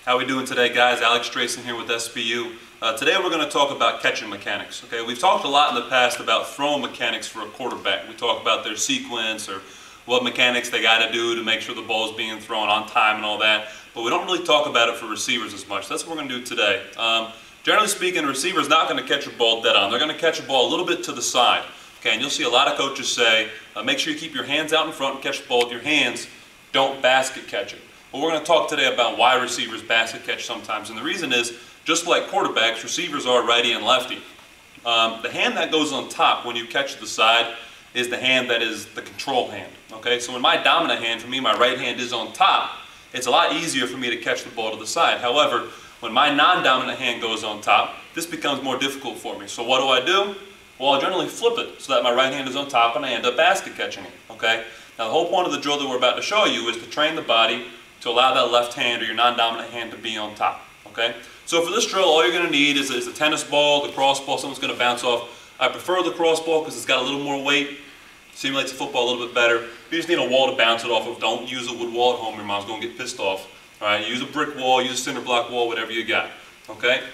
How we doing today, guys? Alex Drayson here with SPU. Today we're going to talk about catching mechanics. Okay, we've talked a lot in the past about throwing mechanics for a quarterback. We talk about their sequence or what mechanics they got to do to make sure the ball is being thrown on time and all that. But we don't really talk about it for receivers as much. That's what we're going to do today. Generally speaking, a receiver is not going to catch a ball dead on. They're going to catch a ball a little bit to the side. Okay, and you'll see a lot of coaches say, make sure you keep your hands out in front and catch the ball with your hands. Don't basket catch it. Well, we're going to talk today about why receivers basket catch sometimes, and the reason is, just like quarterbacks, receivers are righty and lefty. The hand that goes on top when you catch the side is the hand that is the control hand. Okay, so when my dominant hand, for me, my right hand is on top, it's a lot easier for me to catch the ball to the side. However, when my non-dominant hand goes on top, this becomes more difficult for me. So what do? Well, I generally flip it so that my right hand is on top and I end up basket catching it. Okay, now the whole point of the drill that we're about to show you is to train the body to allow that left hand or your non-dominant hand to be on top. Okay? So for this drill, all you're going to need is a tennis ball, the cross ball, something's going to bounce off. I prefer the cross ball because it's got a little more weight, simulates the football a little bit better. You just need a wall to bounce it off of. Don't use a wood wall at home, your mom's going to get pissed off. All right? Use a brick wall, use a cinder block wall, whatever you got. Okay?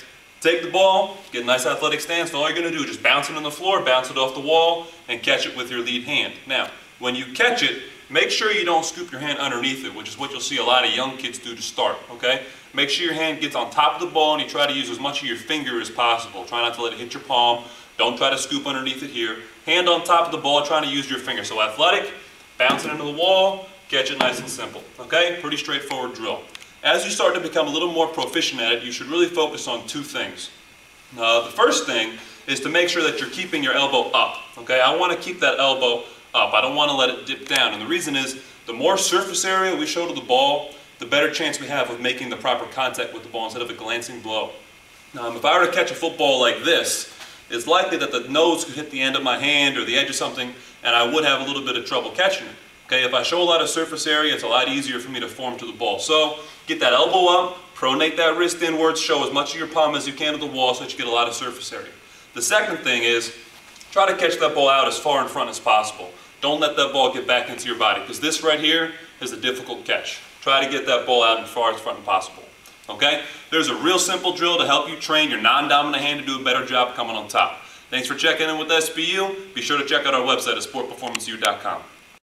Take the ball, get a nice athletic stance, and all you're going to do is just bounce it on the floor, bounce it off the wall, and catch it with your lead hand. Now, when you catch it, make sure you don't scoop your hand underneath it, which is what you'll see a lot of young kids do to start, okay? Make sure your hand gets on top of the ball and you try to use as much of your finger as possible. Try not to let it hit your palm. Don't try to scoop underneath it here. Hand on top of the ball, trying to use your finger. So athletic, bounce it into the wall, catch it nice and simple, okay? Pretty straightforward drill. As you start to become a little more proficient at it, you should really focus on two things. The first thing is to make sure that you're keeping your elbow up, okay? I want to keep that elbow up. I don't want to let it dip down, and the reason is the more surface area we show to the ball, the better chance we have of making the proper contact with the ball instead of a glancing blow. If I were to catch a football like this, it's likely that the nose could hit the end of my hand or the edge of something, and I would have a little bit of trouble catching it. Okay, if I show a lot of surface area, it's a lot easier for me to form to the ball. So get that elbow up, pronate that wrist inwards, show as much of your palm as you can to the wall so that you get a lot of surface area. The second thing is, try to catch that ball out as far in front as possible. Don't let that ball get back into your body, because this right here is a difficult catch. Try to get that ball out as far as front as possible. Okay? There's a real simple drill to help you train your non-dominant hand to do a better job coming on top. Thanks for checking in with SPU. Be sure to check out our website at SportPerformanceU.com.